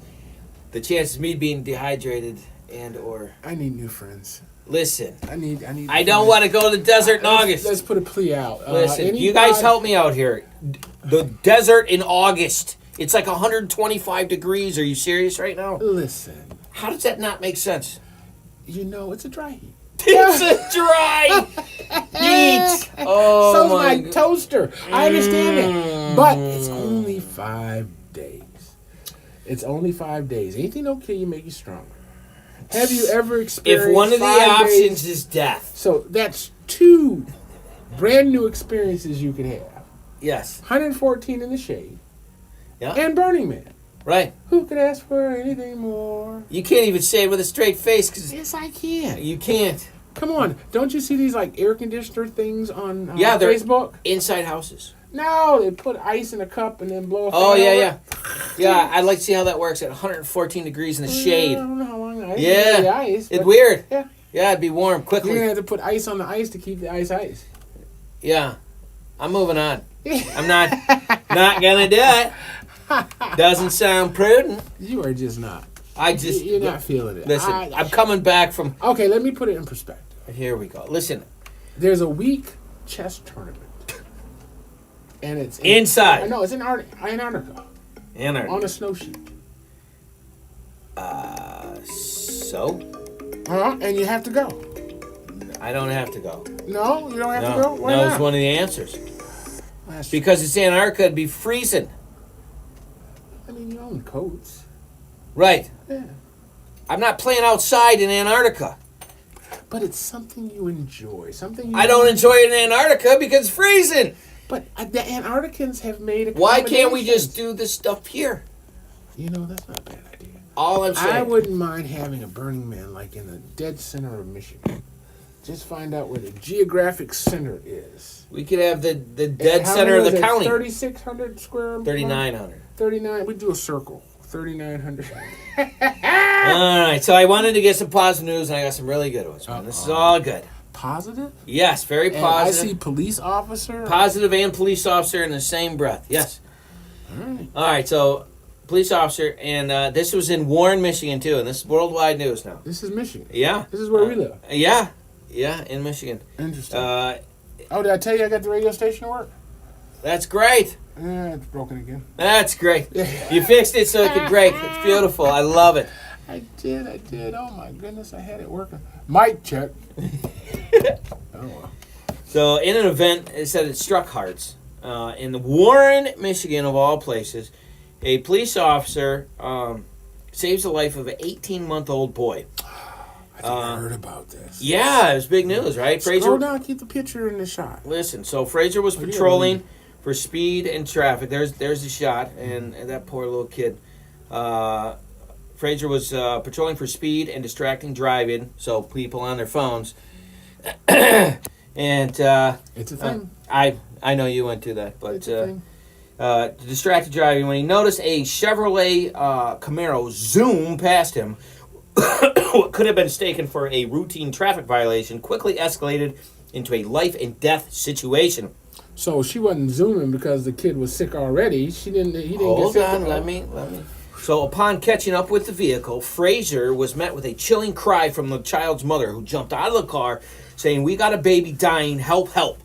the chances of me being dehydrated and or I need new friends. listen. I need. I don't want to go to the desert in August. Let's put a plea out. Listen, you guys help me out here. The desert in August. It's like 125 degrees. Are you serious right now? Listen, How does that not make sense? you know it's a dry heat. It's a dry heat. Oh So's my my God. toaster. I understand that, but it's only 5 days. It's only 5 days. Anything don't kill you make you stronger. Have you ever experienced? If one of the 5 options days? is death, So that's 2 brand new experiences you can have. yes, 114 in the shade. Yeah. And Burning Man. right. Who could ask for anything more? You can't even say it with a straight face because Yes, I can. you can't. Come on. Don't you see these like air conditioner things on Yeah, they're Facebook? inside houses. No, they put ice in a cup and then blow a fan Oh, yeah, over yeah. it. Yeah, I'd like to see how that works at 114 degrees in the I shade. don't know how long the ice Yeah. the ice, It's but weird. Yeah. Yeah, it'd be warm You're going to quickly. have to put ice on the ice to keep the ice ice. Yeah. I'm moving on. I'm not going to do it. Doesn't sound prudent. You are just not. I just... You're not feeling it. Listen, I'm coming back from... Okay, let me put it in perspective. Here we go. Listen. There's a week chess tournament. And it's... Inside. I know, it's in Antarctica. Anarchy. On a snowshoe. So? And you have to go. I don't have to go. No, you don't have to No, go? Why no, not? it's one of the answers. That's- Because it's Antarctica, it'd be freezing. I mean, you own coats. Right. Yeah. I'm not playing outside in Antarctica. But it's something you enjoy. Something you... I don't enjoy it in Antarctica because it's freezing. But the Antarcticans have made Why can't we just accommodations. do this stuff here? You know, that's not a bad idea. All I'm saying. I wouldn't mind having a Burning Man like in the dead center of Michigan. Just find out where the geographic center is. We could have the dead How center many of the was it? county. 3,600 square... 3,900. 39. We do a circle. 3,900. All right, so I wanted to get some positive news, and I got some really good ones, man. This is all good. Positive? Yes, very And I positive. see police officer. Positive and police officer in the same breath. Yes. All right. All right, so police officer, and this was in Warren, Michigan, too, and this is worldwide news now. This is Michigan. Yeah. This is where we live. Yeah, in Michigan. Interesting. Uh, Oh, did I tell you I got the radio station to work? that's great. It's broken again. That's greght. You fixed it so it could break. It's beautiful. I love it. I did. Oh my goodness, I had it working. Mic check. Oh well. So, in an event, it said it struck hearts. In the Warren, Michigan, of all places, a police officer saves the life of an 18-month-old boy. I think I heard about this. Yeah, it was big news, right? Scroll Fraser. down, keep the picture in the shot. Listen, so Fraser was yeah, patrolling for speed and traffic. There's the shot, and that poor little kid. Fraser was patrolling for speed and distracting driving, so people on their phones. And It's a thing. I know you went to that, but It's a thing. distracted driving when he noticed a Chevrolet Camaro zoom past him. What could have been mistaken for a routine traffic violation quickly escalated into a life and death situation. So she wasn't zooming because the kid was sick already. He didn't Hold get sick. on, let me. So upon catching up with the vehicle, Fraser was met with a chilling cry from the child's mother, who jumped out of the car, saying, "We got a baby dying, help, help."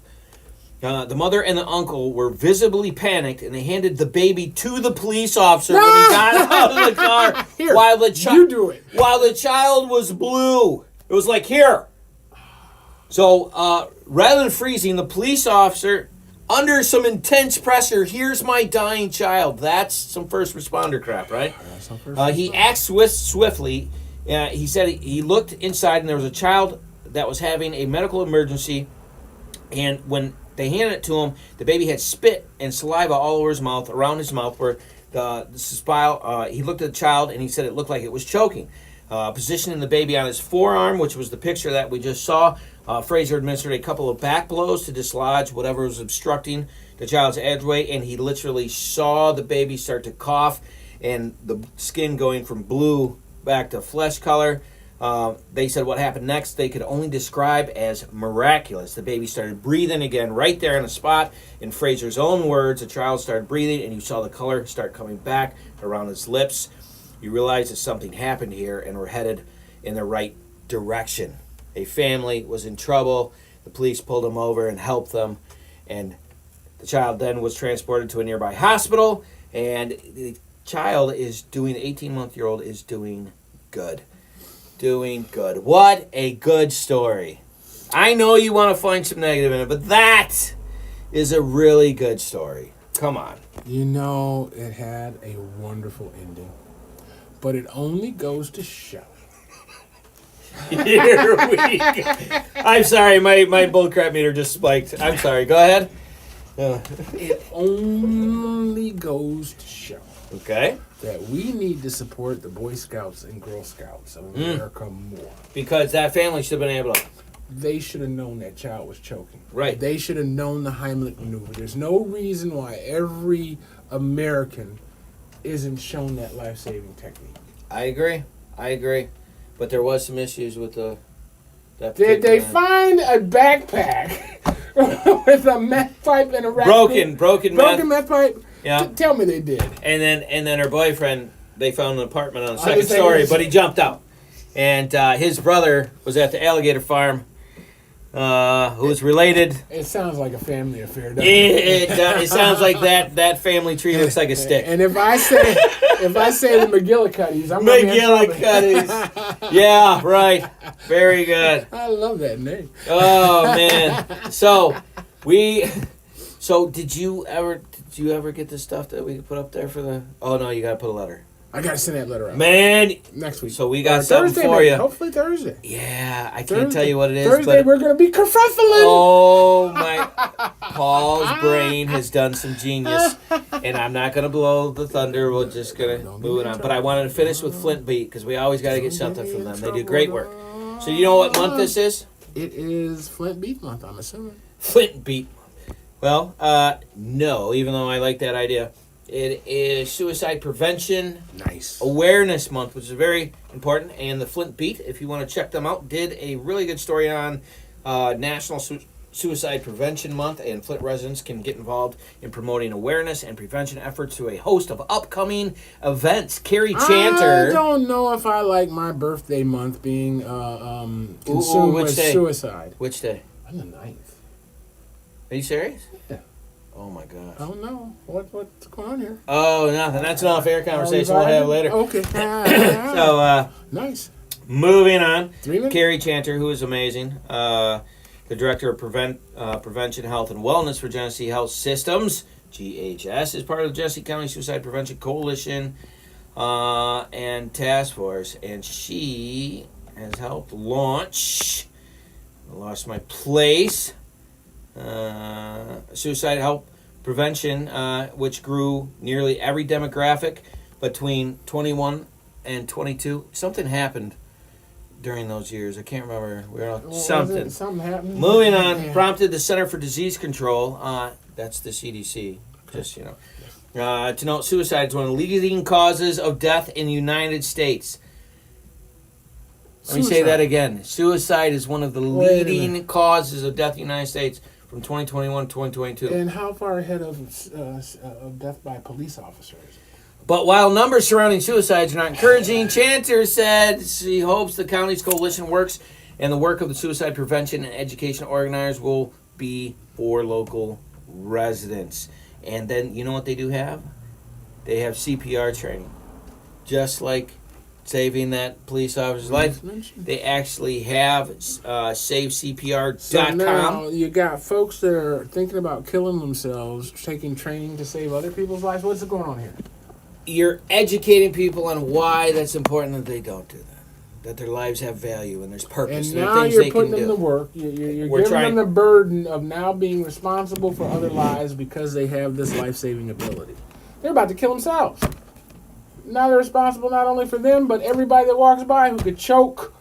The mother and the uncle were visibly panicked, and they handed the baby to the police officer when he got out of the car. Here, while the you do it. While the child was blue, it was like, here. So rather than freezing, the police officer, under some intense pressure, here's my dying child. That's some first responder crap, right? He acts swiftly. He said he looked inside, and there was a child that was having a medical emergency, and when they handed it to him, the baby had spit and saliva all over his mouth, around his mouth, where he looked at the child, and he said it looked like it was choking. Positioning the baby on his forearm, which was the picture that we just saw, Fraser administered a couple of back blows to dislodge whatever was obstructing the child's edgeway, and he literally saw the baby start to cough, and the skin going from blue back to flesh color. They said what happened next they could only describe as miraculous. The baby started breathing again right there on the spot. In Fraser's own words, the child started breathing, and you saw the color start coming back around his lips. You realize that something happened here, and we're headed in the right direction. A family was in trouble. The police pulled them over and helped them, and the child then was transported to a nearby hospital, and the child is doing, the 18-month-old is doing good. Doing good. What a good story. I know you want to find some negative in it, but that is a really good story. Come on. You know, it had a wonderful ending, but it only goes to show. Here we go. I'm sorry, my bullcrap meter just spiked. I'm sorry. Go ahead. It only goes to show Okay. that we need to support the Boy Scouts and Girl Scouts of America more. Because that family should have been able to they should have known that child was choking. Right. They should have known the Heimlich maneuver. There's no reason why every American isn't shown that life-saving technique. I agree. But there was some issues with that Did they particular- find a backpack with a meth pipe and a raccoon? broken meth pipe? Yeah. Tell me they did. And then her boyfriend, they found an apartment on the I second was thinking story, this- but he jumped out. And his brother was at the alligator farm, who was related. It sounds like a family affair, doesn't it? It sounds like that family tree looks like a stick. And if I say the McGillicuddies, I'm gonna be in trouble. McGillicuddies. Yeah, right. Very good. I love that name. Oh man. So did you ever get the stuff that we could put up there for the? Oh no, you gotta put a letter. I gotta send that letter out Man, next week. so we got Or something Thursday, for maybe. you. Hopefully Thursday. Yeah, I can't Thursday. tell you what it is. Thursday but we're gonna be kerfuffling. oh my! Paul's brain has done some genius, and I'm not gonna blow the thunder. We're just gonna move it on. But I wanted to finish with Flint Beat because we always got to get something from them. They do great work. So you know what month this is? It is Flint Beat Month, I'm assuming. Flint Beat. Well, no. Even though I like that idea, it is Suicide Prevention Nice. Awareness Month, which is very important. And the Flint Beat, if you want to check them out, did a really good story on National Suicide Prevention Month, and Flint residents can get involved in promoting awareness and prevention efforts through a host of upcoming events. Carrie Chanter. I don't know if I like my birthday month being consumed which with day? suicide. Which day? On the 9th. Are you serious? Yeah. Oh my gosh. I don't know. What's going on here? Oh, nothing. That's an off-air conversation we'll have later. Okay. So, nice. moving on. 3 minutes? Carrie Chanter, who is amazing, the director of Prevention, Health, and Wellness for Genesee Health Systems, GHS, is part of the Genesee County Suicide Prevention Coalition and Task Force, and she has helped launch. I lost my place. Suicide help prevention, which grew nearly every demographic between 21 and 22. Something happened during those years. I can't remember. Something. Something happened. Moving on, Yeah. prompted the Center for Disease Control, that's the CDC, just, to note suicide is one of the leading causes of death in the United States. Let me say Suicide. that again. Suicide is one of the Wait a leading causes of death in the United States from 2021 to 2022. And how far ahead of death by police officers? But while numbers surrounding suicides are not encouraging, Chanter said she hopes the county's coalition works and the work of the suicide prevention and education organizers will be for local residents. And then, you know what they do have? They have CPR training. Just like saving that police officer's life, they actually have SaveCPR.com. So now you got folks that are thinking about killing themselves, taking training to save other people's lives. What's going on here? You're educating people on why that's important that they don't do that. That their lives have value and there's purpose. And there are now things you're they putting can them do. to work. You're We're giving trying- them the burden of now being responsible for other lives because they have this life-saving ability. They're about to kill themselves. Now they're responsible not only for them, but everybody that walks by who could choke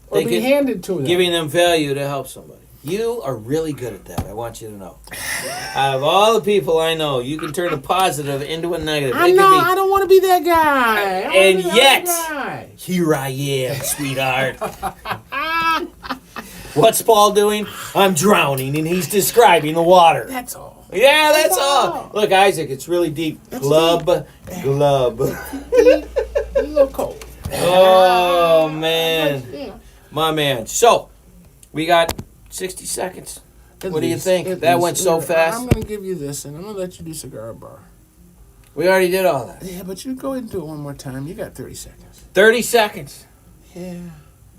or They be could- handed to them. Giving them value to help somebody. You are really good at that. I want you to know. Out of all the people I know, you can turn a positive into a negative. I It know. could I don't want to be that guy. I don't And wanna be yet- that guy. be, here I am, sweetheart. What's Paul doing? I'm drowning, and he's describing the water. That's all. Yeah, that's all. all. Look, Isaac, it's really deep. Glub. A little cold. Oh, man. Yeah. My man. So, we got 60 seconds. At What do you least, think? at That least. went so Here, fast. I'm going to give you this, and I'm going to let you do cigar bar. We already did all that. Yeah, but you go ahead and do it one more time. You got 30 seconds. 30 seconds. Yeah.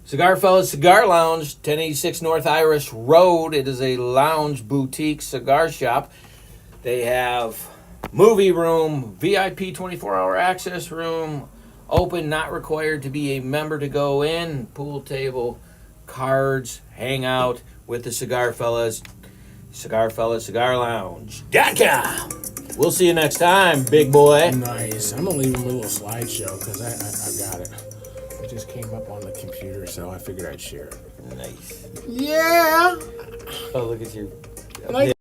Cigar Fellas Cigar Lounge, 1086 North Irish Road. It is a lounge boutique cigar shop. They have movie room, VIP 24-hour access room, open, not required to be a member to go in, pool table, cards, hang out with the Cigar Fellas. Cigar Fellas Cigar Lounge.com. We'll see you next time, big boy. Nice. I'm going to leave him with a little slideshow because I got it. It just came up on the computer, so I figured I'd share it. Nice. Yeah. Oh, look at your. Like